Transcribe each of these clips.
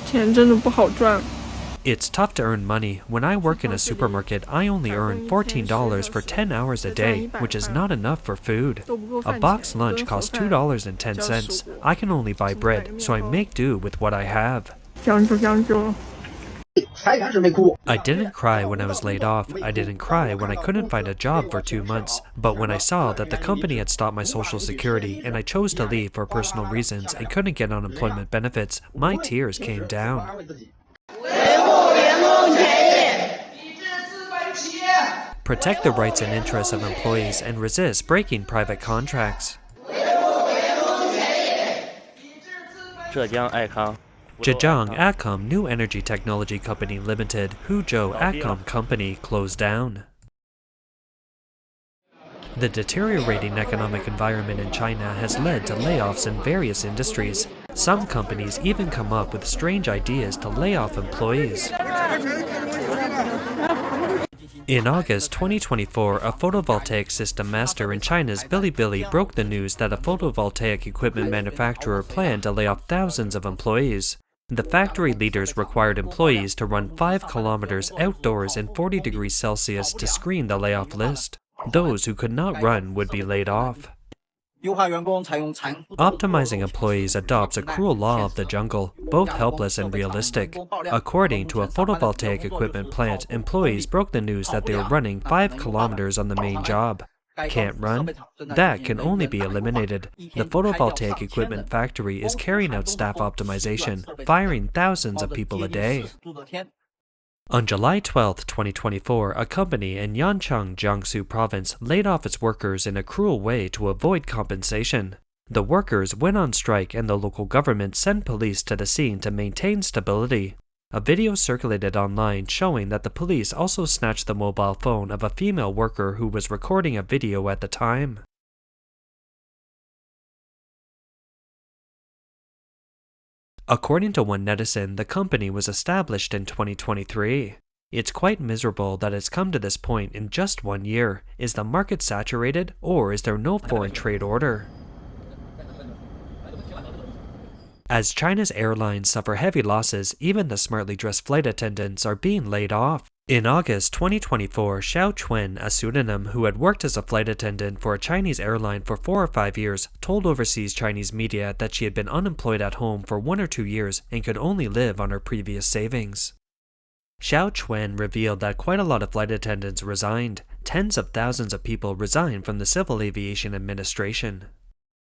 钱真的不好赚。 It's tough to earn money. When I work in a supermarket, I only earn $14 for 10 hours a day, which is not enough for food. A box lunch costs $2.10. I can only buy bread, so I make do with what I have. 将就将就。 I didn't cry when I was laid off. I didn't cry when I couldn't find a job for 2 months. But when I saw that the company had stopped my social security and I chose to leave for personal reasons and couldn't get unemployment benefits, my tears came down. Protect the rights and interests of employees and resist breaking private contracts. Zhejiang Acom New Energy Technology Company Limited, Huzhou Acom Company, closed down. The deteriorating economic environment in China has led to layoffs in various industries. Some companies even come up with strange ideas to lay off employees. In August 2024, a photovoltaic system master in China's Bilibili broke the news that a photovoltaic equipment manufacturer planned to lay off thousands of employees. The factory leaders required employees to run 5 kilometers outdoors in 40 degrees Celsius to screen the layoff list. Those who could not run would be laid off. Optimizing employees adopts a cruel law of the jungle, both helpless and realistic. According to a photovoltaic equipment plant, employees broke the news that they were running 5 kilometers on the main job. Can't run? That can only be eliminated. The photovoltaic equipment factory is carrying out staff optimization, firing thousands of people a day. On July 12, 2024, a company in Yancheng, Jiangsu province laid off its workers in a cruel way to avoid compensation. The workers went on strike and the local government sent police to the scene to maintain stability. A video circulated online showing that the police also snatched the mobile phone of a female worker who was recording a video at the time. According to one netizen, the company was established in 2023. It's quite miserable that it's come to this point in just 1 year. Is the market saturated, or is there no foreign trade order? As China's airlines suffer heavy losses, even the smartly dressed flight attendants are being laid off. In August 2024, Xiao Chuen, a pseudonym who had worked as a flight attendant for a Chinese airline for 4 or 5 years, told overseas Chinese media that she had been unemployed at home for 1 or 2 years and could only live on her previous savings. Xiao Chuen revealed that quite a lot of flight attendants resigned. Tens of thousands of people resigned from the Civil Aviation Administration.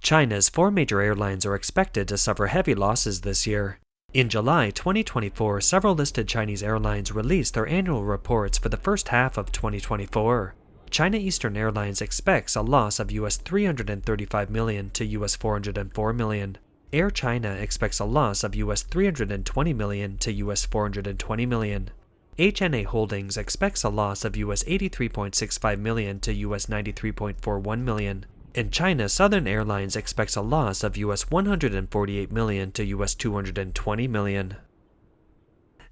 China's 4 major airlines are expected to suffer heavy losses this year. In July 2024, several listed Chinese airlines released their annual reports for the first half of 2024. China Eastern Airlines expects a loss of US $335 million to US $404 million. Air China expects a loss of US $320 million to US $420 million. HNA Holdings expects a loss of US $83.65 million to US $93.41 million. And China Southern Airlines expects a loss of US $148 million to US $220 million.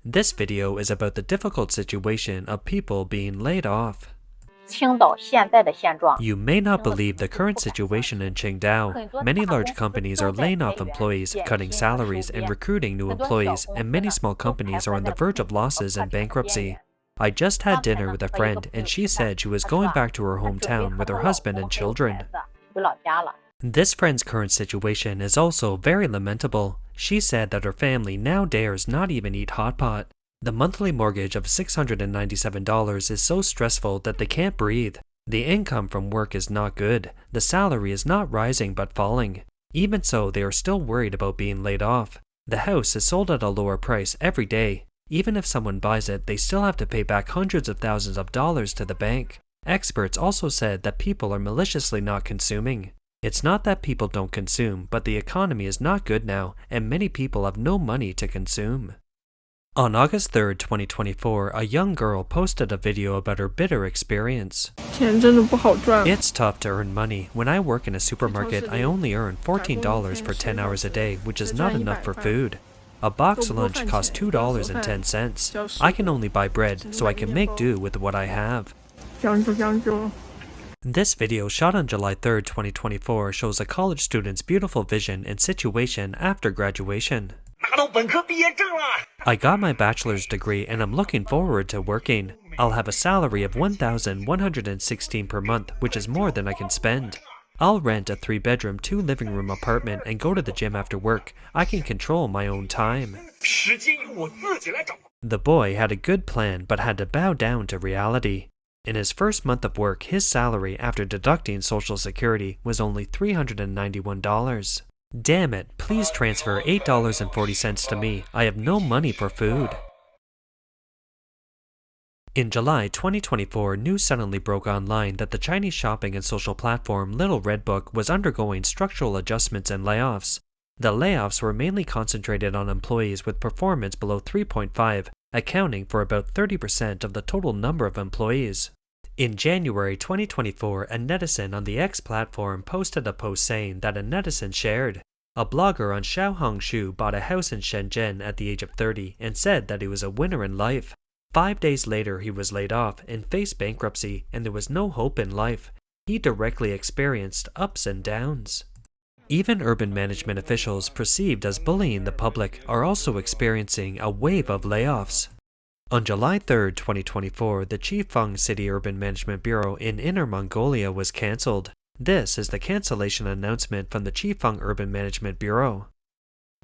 This video is about the difficult situation of people being laid off. You may not believe the current situation in Qingdao. Many large companies are laying off employees, cutting salaries, and recruiting new employees, and many small companies are on the verge of losses and bankruptcy. I just had dinner with a friend, and she said she was going back to her hometown with her husband and children. This friend's current situation is also very lamentable. She said that her family now dares not even eat hot pot. The monthly mortgage of $697 is so stressful that they can't breathe. The income from work is not good. The salary is not rising but falling. Even so, they are still worried about being laid off. The house is sold at a lower price every day. Even if someone buys it, they still have to pay back hundreds of thousands of dollars to the bank. Experts also said that people are maliciously not consuming. It's not that people don't consume, but the economy is not good now, and many people have no money to consume. On August 3, 2024, a young girl posted a video about her bitter experience. 钱真的不好赚。 It's tough to earn money. When I work in a supermarket, I only earn $14 for 10 hours a day, which is not enough for food. A box lunch costs $2.10. I can only buy bread, so I can make do with what I have. 将就将就。 This video, shot on July 3, 2024, shows a college student's beautiful vision and situation after graduation. I got my bachelor's degree and I'm looking forward to working. I'll have a salary of 1,116 per month, which is more than I can spend. I'll rent a 3-bedroom, 2-living-room apartment and go to the gym after work. I can control my own time. The boy had a good plan but had to bow down to reality. In his first month of work, his salary after deducting Social Security was only $391. Damn it, please transfer $8.40 to me. I have no money for food. In July 2024, news suddenly broke online that the Chinese shopping and social platform Little Red Book was undergoing structural adjustments and layoffs. The layoffs were mainly concentrated on employees with performance below 3.5, accounting for about 30% of the total number of employees. In January 2024, a netizen on the X platform posted a post saying that a netizen shared, "A blogger on Xiaohongshu bought a house in Shenzhen at the age of 30 and said that he was a winner in life. 5 days later he was laid off and faced bankruptcy, and there was no hope in life. He directly experienced ups and downs." Even urban management officials perceived as bullying the public are also experiencing a wave of layoffs. On July 3, 2024, the Chifeng City Urban Management Bureau in Inner Mongolia was cancelled. This is the cancellation announcement from the Chifeng Urban Management Bureau.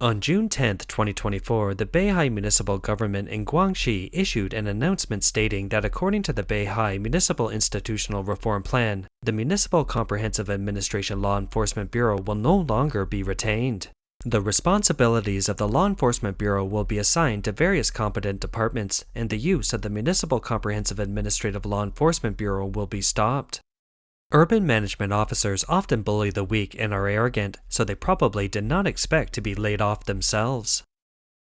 On June 10, 2024, the Beihai Municipal Government in Guangxi issued an announcement stating that according to the Beihai Municipal Institutional Reform Plan, the Municipal Comprehensive Administration Law Enforcement Bureau will no longer be retained. The responsibilities of the Law Enforcement Bureau will be assigned to various competent departments, and the use of the Municipal Comprehensive Administrative Law Enforcement Bureau will be stopped. Urban management officers often bully the weak and are arrogant, so they probably did not expect to be laid off themselves.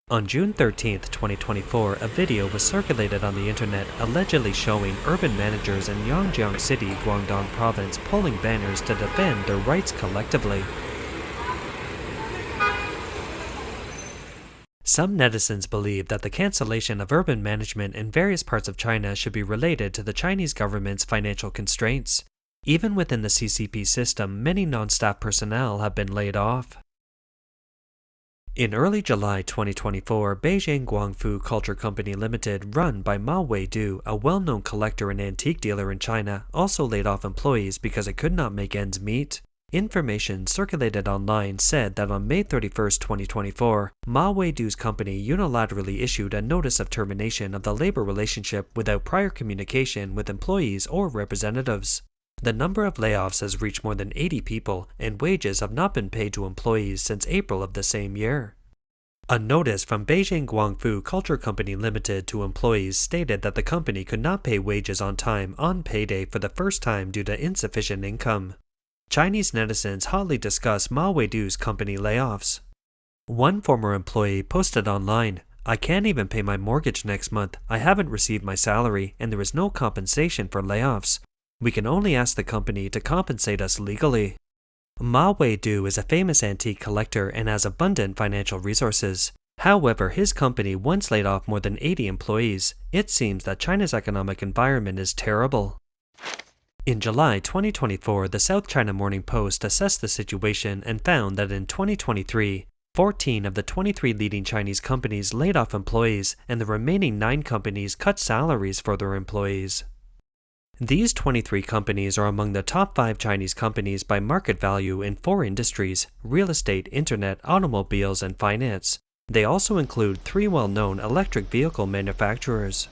On June 13, 2024, a video was circulated on the internet allegedly showing urban managers in Yangjiang City, Guangdong Province pulling banners to defend their rights collectively. Some netizens believe that the cancellation of urban management in various parts of China should be related to the Chinese government's financial constraints. Even within the CCP system, many non-staff personnel have been laid off. In early July 2024, Beijing Guangfu Culture Company Limited, run by Ma Weidu, a well-known collector and antique dealer in China, also laid off employees because it could not make ends meet. Information circulated online said that on May 31, 2024, Ma Weidu's company unilaterally issued a notice of termination of the labor relationship without prior communication with employees or representatives. The number of layoffs has reached more than 80 people, and wages have not been paid to employees since April of the same year. A notice from Beijing Guangfu Culture Company Limited to employees stated that the company could not pay wages on time on payday for the first time due to insufficient income. Chinese netizens hotly discuss Ma Weidu's company layoffs. One former employee posted online, "I can't even pay my mortgage next month. I haven't received my salary, and there is no compensation for layoffs. We can only ask the company to compensate us legally." Ma Weidu is a famous antique collector and has abundant financial resources. However, his company once laid off more than 80 employees. It seems that China's economic environment is terrible. In July 2024, the South China Morning Post assessed the situation and found that in 2023, 14 of the 23 leading Chinese companies laid off employees, and the remaining 9 companies cut salaries for their employees. These 23 companies are among the top 5 Chinese companies by market value in 4 industries: real estate, internet, automobiles, and finance. They also include 3 well-known electric vehicle manufacturers.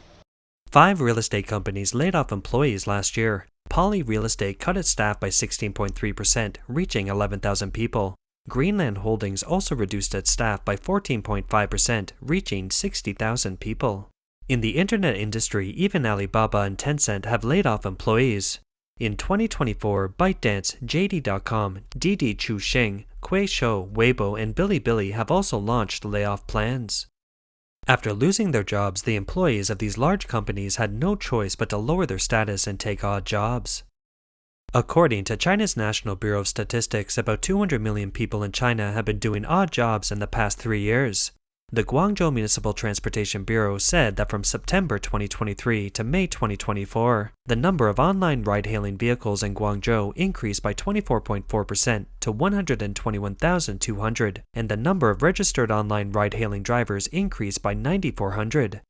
5 real estate companies laid off employees last year. Poly Real Estate cut its staff by 16.3%, reaching 11,000 people. Greenland Holdings also reduced its staff by 14.5%, reaching 60,000 people. In the internet industry, even Alibaba and Tencent have laid off employees. In 2024, ByteDance, JD.com, Didi Chuxing, Kuaishou, Weibo, and Bilibili have also launched layoff plans. After losing their jobs, the employees of these large companies had no choice but to lower their status and take odd jobs. According to China's National Bureau of Statistics, about 200 million people in China have been doing odd jobs in the past 3 years. The Guangzhou Municipal Transportation Bureau said that from September 2023 to May 2024, the number of online ride-hailing vehicles in Guangzhou increased by 24.4% to 121,200, and the number of registered online ride-hailing drivers increased by 9,400.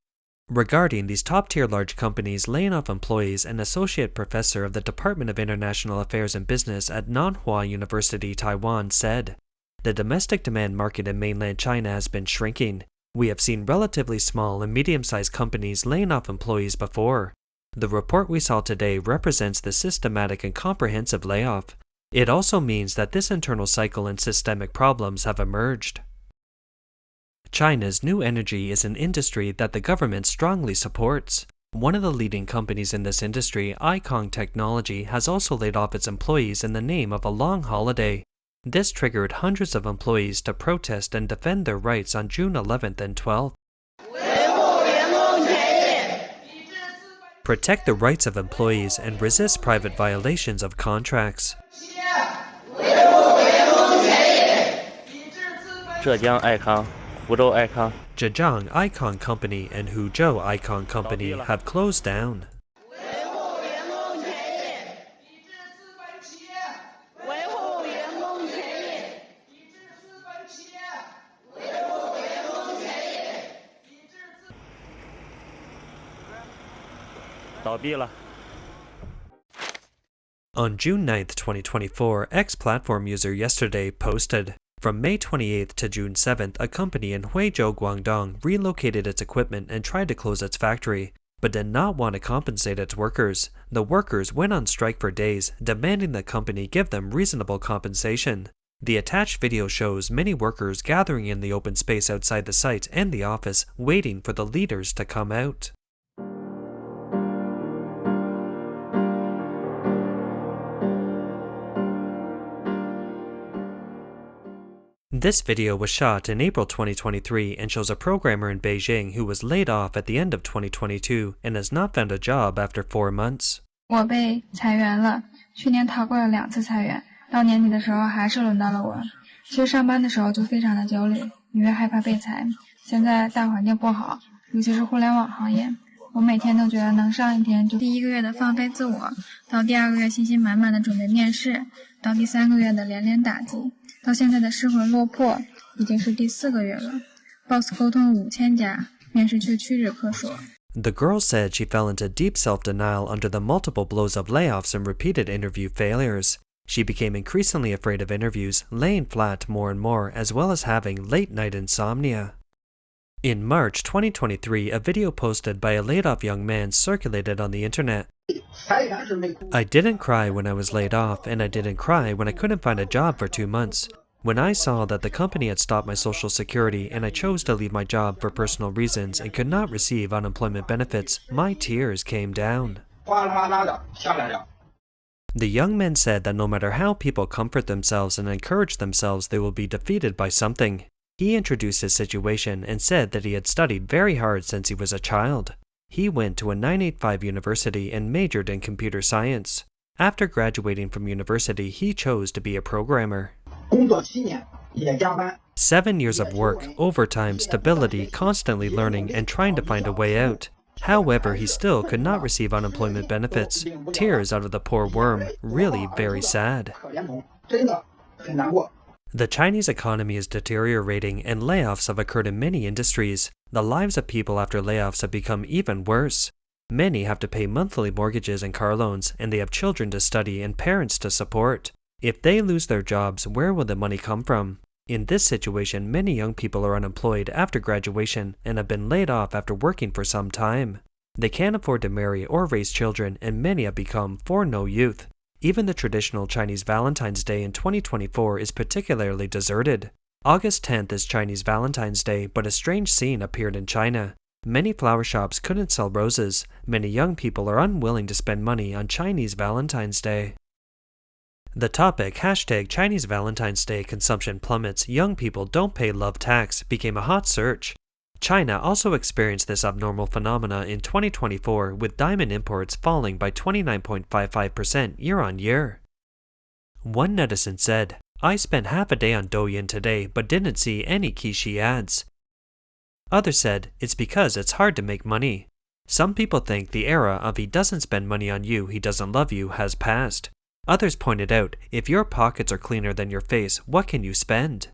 Regarding these top-tier large companies laying off employees, an associate professor of the Department of International Affairs and Business at Nanhua University, Taiwan, said, "The domestic demand market in mainland China has been shrinking. We have seen relatively small and medium-sized companies laying off employees before. The report we saw today represents the systematic and comprehensive layoff. It also means that this internal cycle and systemic problems have emerged." China's new energy is an industry that the government strongly supports. One of the leading companies in this industry, Icon Technology, has also laid off its employees in the name of a long holiday. This triggered hundreds of employees to protest and defend their rights on June 11th and 12th. Protect the rights of employees and resist private violations of contracts. 浙江爱康、福州爱康、 Zhejiang Icon Company and Huzhou Icon Company have closed down. On June 9th, 2024, X-Platform user yesterday posted, "From May 28th to June 7th, a company in Huizhou, Guangdong relocated its equipment and tried to close its factory, but did not want to compensate its workers. The workers went on strike for days, demanding the company give them reasonable compensation." The attached video shows many workers gathering in the open space outside the site and the office, waiting for the leaders to come out. This video was shot in April 2023 and shows a programmer in Beijing who was laid off at the end of 2022 and has not found a job after 4 months. 我被裁员了，去年逃过了2次裁员，到年底的时候还是轮到了我。其实上班的时候就非常的焦虑，因为害怕被裁。现在大环境不好，尤其是互联网行业，我每天都觉得能上一天就第1个月的放飞自我，到第2个月信心满满的准备面试，到第3个月的连连打击。到现在的失魂落魄，已经是第4个月了。Boss 沟通5000家，面试却屈指可数。 The girl said she fell into deep self-denial under the multiple blows of layoffs and repeated interview failures. She became increasingly afraid of interviews, laying flat more and more, as well as having late-night insomnia. In March 2023, a video posted by a laid-off young man circulated on the internet. "I didn't cry when I was laid off, and I didn't cry when I couldn't find a job for 2 months. When I saw that the company had stopped my social security and I chose to leave my job for personal reasons and could not receive unemployment benefits, my tears came down." The young man said that no matter how people comfort themselves and encourage themselves, they will be defeated by something. He introduced his situation and said that he had studied very hard since he was a child. He went to a 985 university and majored in computer science. After graduating from university, he chose to be a programmer. 7 years of work, overtime, stability, constantly learning, and trying to find a way out. However, he still could not receive unemployment benefits. Tears out of the poor worm, really very sad. The Chinese economy is deteriorating and layoffs have occurred in many industries. The lives of people after layoffs have become even worse. Many have to pay monthly mortgages and car loans, and they have children to study and parents to support. If they lose their jobs, where will the money come from? In this situation, many young people are unemployed after graduation and have been laid off after working for some time. They can't afford to marry or raise children, and many have become for no youth. Even the traditional Chinese Valentine's Day in 2024 is particularly deserted. August 10th is Chinese Valentine's Day, but a strange scene appeared in China. Many flower shops couldn't sell roses. Many young people are unwilling to spend money on Chinese Valentine's Day. The topic, #Chinese Valentine's Day consumption plummets, young people don't pay love tax, became a hot search. China also experienced this abnormal phenomena in 2024, with diamond imports falling by 29.55% year-on-year. One netizen said, "I spent half a day on Douyin today but didn't see any Kishi ads. Others said it's because it's hard to make money. Some people think the era of he doesn't spend money on you, he doesn't love you has passed. Others pointed out, if your pockets are cleaner than your face, what can you spend?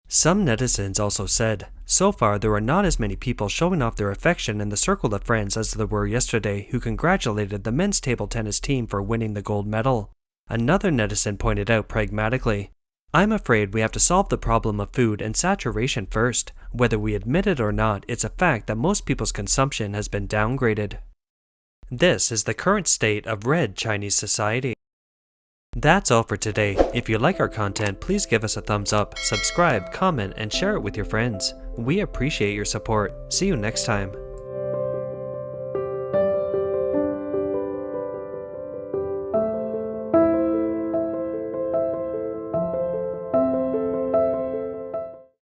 Some netizens also said, so far there are not as many people showing off their affection in the circle of friends as there were yesterday who congratulated the men's table tennis team for winning the gold medal. Another netizen pointed out pragmatically, I'm afraid we have to solve the problem of food and saturation first. Whether we admit it or not, it's a fact that most people's consumption has been downgraded. This is the current state of red Chinese society. That's all for today. If you like our content, please give us a thumbs up, subscribe, comment, and share it with your friends. We appreciate your support. See you next time.